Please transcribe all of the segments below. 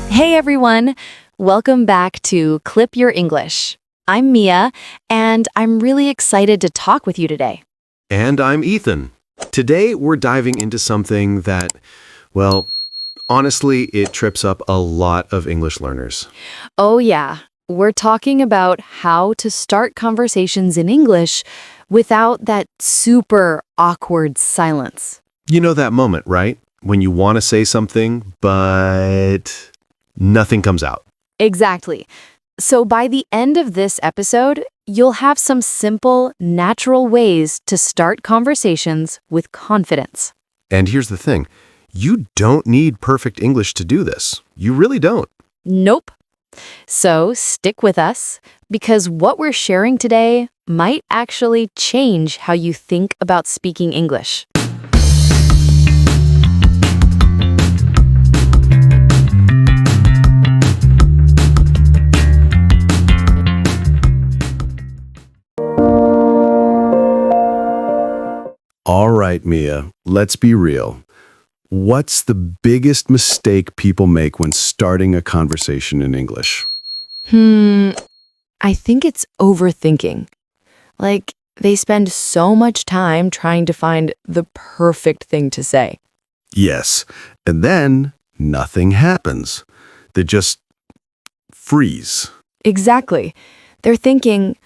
Hey everyone! Welcome back to Clip Your English. I'm Mia, and I'm really excited to talk with you today. And I'm Ethan. Today we're diving into something that, well, honestly, it trips up a lot of English learners. Oh yeah, we're talking about how to start conversations in English without that super awkward silence. You know that moment, right? When you want to say something, but nothing comes out. Exactly. So by the end of this episode, you'll have some simple, natural ways to start conversations with confidence. And here's the thing. You don't need perfect English to do this. You really don't. Nope. So stick with us, because what we're sharing today might actually change how you think about speaking English. All right, Mia, let's be real. What's the biggest mistake people make when starting a conversation in English? I think it's overthinking. Like, they spend so much time trying to find the perfect thing to say. Yes, and then nothing happens. They just freeze. Exactly. They're thinking,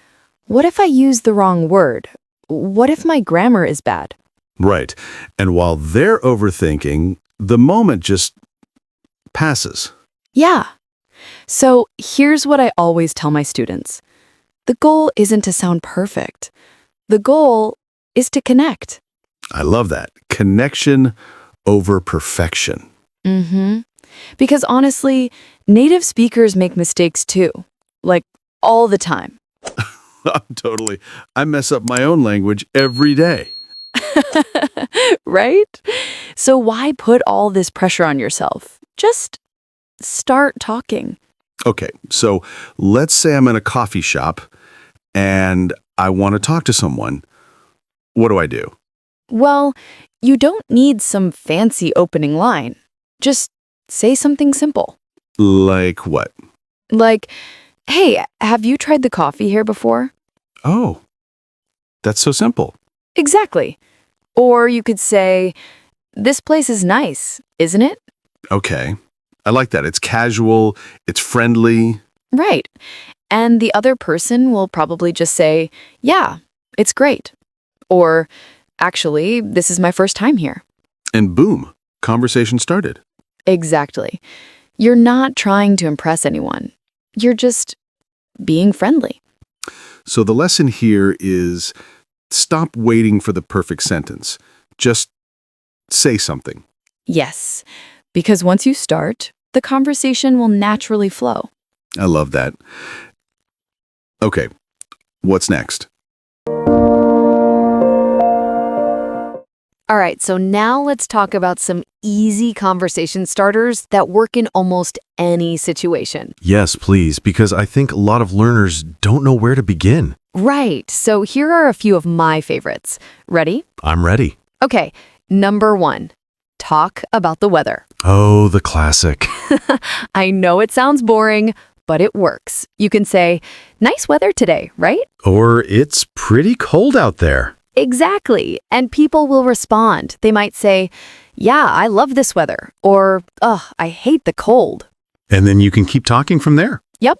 what if I use the wrong word? What if my grammar is bad? Right. And while they're overthinking, the moment just passes. Yeah. So here's what I always tell my students. The goal isn't to sound perfect. The goal is to connect. I love that. Connection over perfection. Because honestly, native speakers make mistakes too. Like, all the time. Totally. I mess up my own language every day. Right? So why put all this pressure on yourself? Just start talking. Okay, so let's say I'm in a coffee shop and I want to talk to someone. What do I do? Well, you don't need some fancy opening line. Just say something simple. Like what? Like, hey, have you tried the coffee here before? Oh, that's so simple. Exactly. Or you could say, this place is nice, isn't it? Okay, I like that. It's casual, it's friendly. Right. And the other person will probably just say, yeah, it's great. Or, actually, this is my first time here. And boom, conversation started. Exactly. You're not trying to impress anyone. You're just being friendly. So the lesson here is stop waiting for the perfect sentence. Just say something. Yes, because once you start, the conversation will naturally flow. I love that. Okay, what's next? All right, so now let's talk about some easy conversation starters that work in almost any situation. Yes, please, because I think a lot of learners don't know where to begin. Right, so here are a few of my favorites. Ready? I'm ready. Okay, number 1, talk about the weather. Oh, the classic. I know it sounds boring, but it works. You can say, nice weather today, right? Or it's pretty cold out there. Exactly. And people will respond. They might say, yeah, I love this weather. Or, ugh, I hate the cold. And then you can keep talking from there. Yep.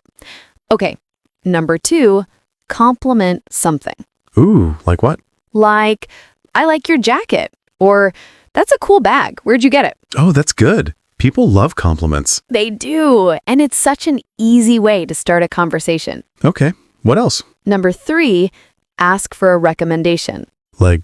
Okay. Number 2, compliment something. Ooh, like what? Like, I like your jacket. Or, that's a cool bag. Where'd you get it? Oh, that's good. People love compliments. They do. And it's such an easy way to start a conversation. Okay, what else? Number 3, ask for a recommendation. Like,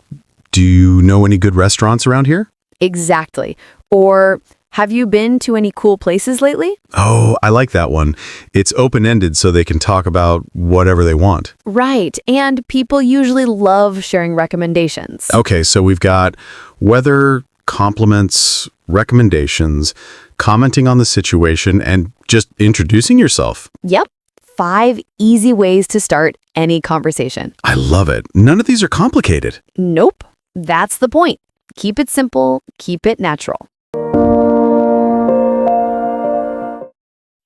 do you know any good restaurants around here? Exactly. Or, have you been to any cool places lately? Oh, I like that one. It's open-ended so they can talk about whatever they want. Right. And people usually love sharing recommendations. Okay, so we've got weather, compliments, recommendations, commenting on the situation, and just introducing yourself. Yep. 5 easy ways to start any conversation. I love it. None of these are complicated. Nope. That's the point. Keep it simple, keep it natural.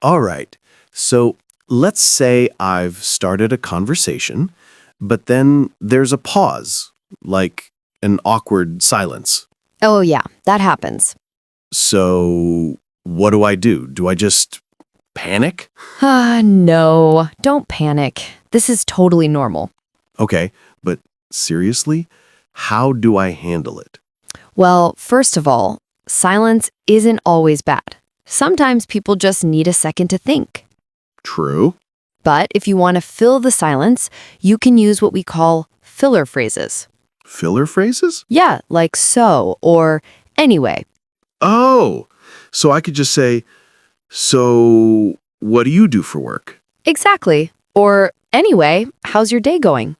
All right. So let's say I've started a conversation, but then there's a pause, like an awkward silence. Oh, yeah, that happens. So what do I do? Do I just panic? No, don't panic. This is totally normal. Okay, but seriously, how do I handle it? Well, first of all, silence isn't always bad. Sometimes people just need a second to think. True. But if you want to fill the silence, you can use what we call filler phrases. Filler phrases? Yeah, like so or anyway. Oh, so I could just say, so what do you do for work? Exactly. Or anyway, how's your day going?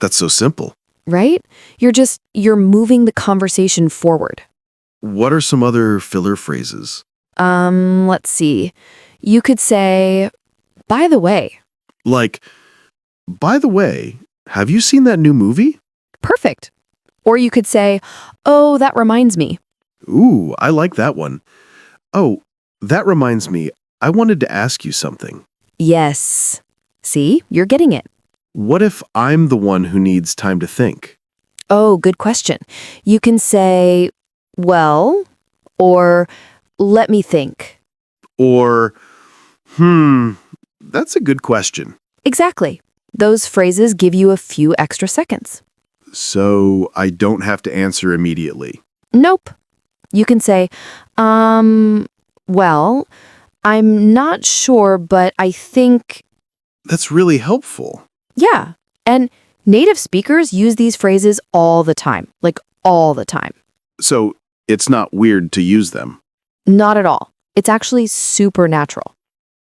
That's so simple. Right? You're moving the conversation forward. What are some other filler phrases? Let's see. You could say, by the way. Like, by the way, have you seen that new movie? Perfect. Or you could say, oh, that reminds me. Ooh, I like that one. Oh, that reminds me, I wanted to ask you something. Yes. See, you're getting it. What if I'm the one who needs time to think? Oh, good question. You can say, well, or let me think. Or, that's a good question. Exactly. Those phrases give you a few extra seconds. So I don't have to answer immediately. Nope. You can say, well, I'm not sure, but I think, That's really helpful. yeah. And native speakers use these phrases all the time, like all the time. So it's not weird to use them. Not at all. It's actually super natural.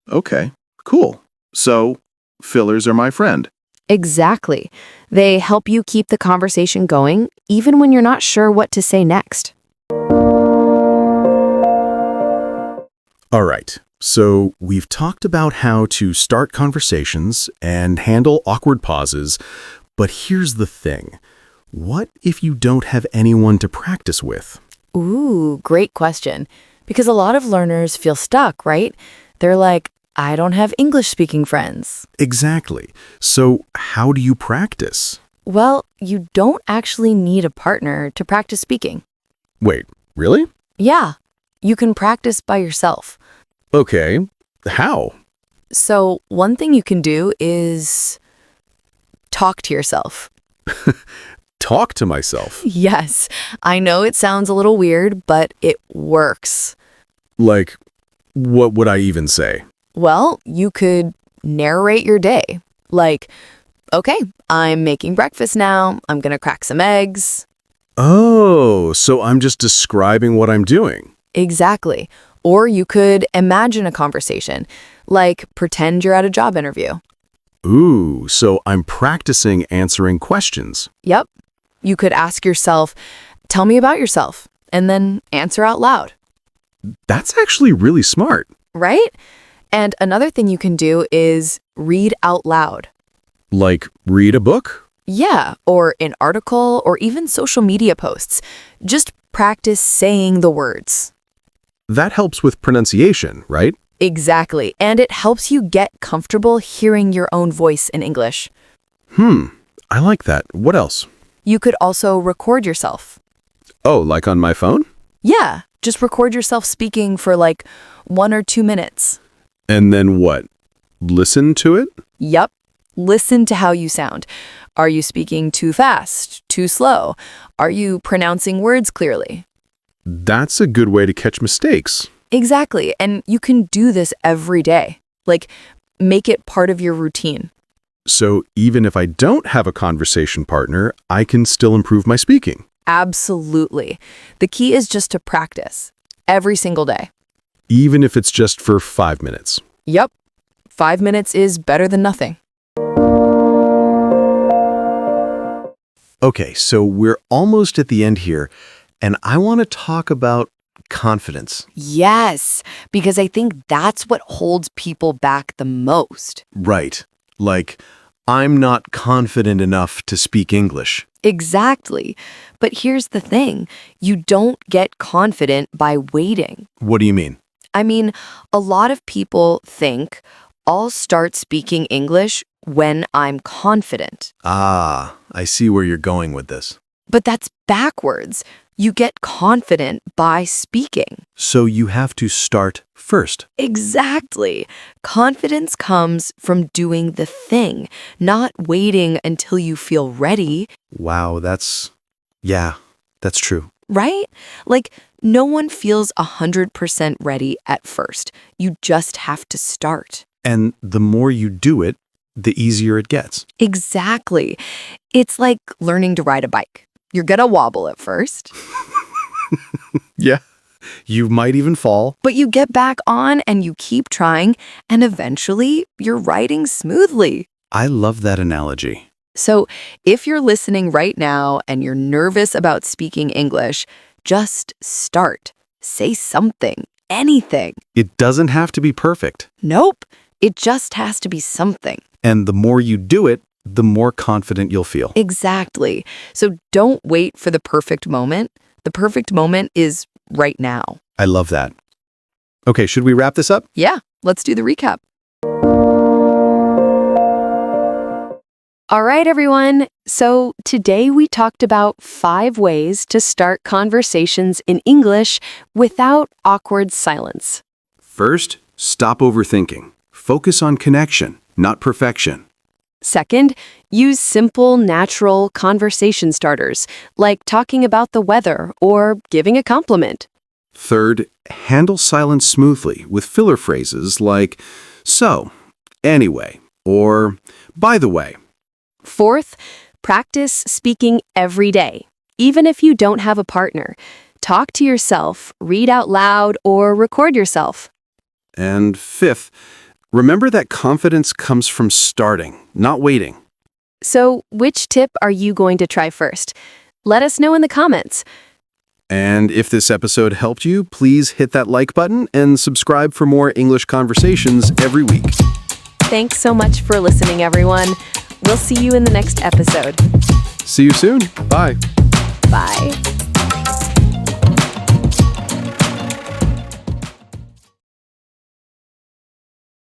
Okay, cool. So fillers are my friend. Exactly. They help you keep the conversation going, even when you're not sure what to say next. All right, so we've talked about how to start conversations and handle awkward pauses, but here's the thing. What if you don't have anyone to practice with? Ooh, great question. Because a lot of learners feel stuck, right? They're like, I don't have English-speaking friends. Exactly. So how do you practice? Well, you don't actually need a partner to practice speaking. Wait, really? Yeah, you can practice by yourself. Okay, how? So one thing you can do is talk to yourself. Talk to myself. Yes, I know it sounds a little weird, but it works. Like, what would I even say? Well, you could narrate your day. Like, okay, I'm making breakfast now. I'm gonna crack some eggs. Oh, so I'm just describing what I'm doing. Exactly. Or you could imagine a conversation, like pretend you're at a job interview. Ooh, so I'm practicing answering questions. Yep. You could ask yourself, tell me about yourself, and then answer out loud. That's actually really smart. Right? And another thing you can do is read out loud. Like, read a book? Yeah, or an article, or even social media posts. Just practice saying the words. That helps with pronunciation, right? Exactly. And it helps you get comfortable hearing your own voice in English. I like that. What else? You could also record yourself. Oh, like on my phone? Yeah, just record yourself speaking for like 1 or 2 minutes. And then what? Listen to it? Yep. Listen to how you sound. Are you speaking too fast, too slow? Are you pronouncing words clearly? That's a good way to catch mistakes. Exactly. And you can do this every day. Like, make it part of your routine. So even if I don't have a conversation partner, I can still improve my speaking. Absolutely. The key is just to practice every single day. Even if it's just for 5 minutes. Yep. 5 minutes is better than nothing. Okay, so we're almost at the end here, and I want to talk about confidence. Yes, because I think that's what holds people back the most. Right. Like, I'm not confident enough to speak English. Exactly. But here's the thing. You don't get confident by waiting. What do you mean? I mean, a lot of people think I'll start speaking English when I'm confident. Ah, I see where you're going with this. But that's backwards. You get confident by speaking. So you have to start first. Exactly. Confidence comes from doing the thing, not waiting until you feel ready, Wow, that's true. right? Like, no one feels 100% ready at first. You just have to start. And the more you do it, the easier it gets. Exactly. It's like learning to ride a bike. You're gonna wobble at first, Yeah. You might even fall. but you get back on and you keep trying, and eventually you're riding smoothly. I love that analogy. So, if you're listening right now and you're nervous about speaking English, just start. Say something, anything. It doesn't have to be perfect. Nope, it just has to be something. And the more you do it, the more confident you'll feel. Exactly. So, don't wait for the perfect moment. The perfect moment is right now. I love that. Okay, should we wrap this up? Yeah, let's do the recap. All right, everyone. So today we talked about 5 ways to start conversations in English without awkward silence. First, stop overthinking. Focus on connection, not perfection. Second, use simple, natural conversation starters, like talking about the weather or giving a compliment. Third, handle silence smoothly with filler phrases like, so, anyway, or by the way. Fourth, practice speaking every day, even if you don't have a partner. Talk to yourself, read out loud, or record yourself. And fifth, remember that confidence comes from starting, not waiting. So, which tip are you going to try first? Let us know in the comments. And if this episode helped you, please hit that like button and subscribe for more English conversations every week. Thanks so much for listening, everyone. We'll see you in the next episode. See you soon. Bye. Bye.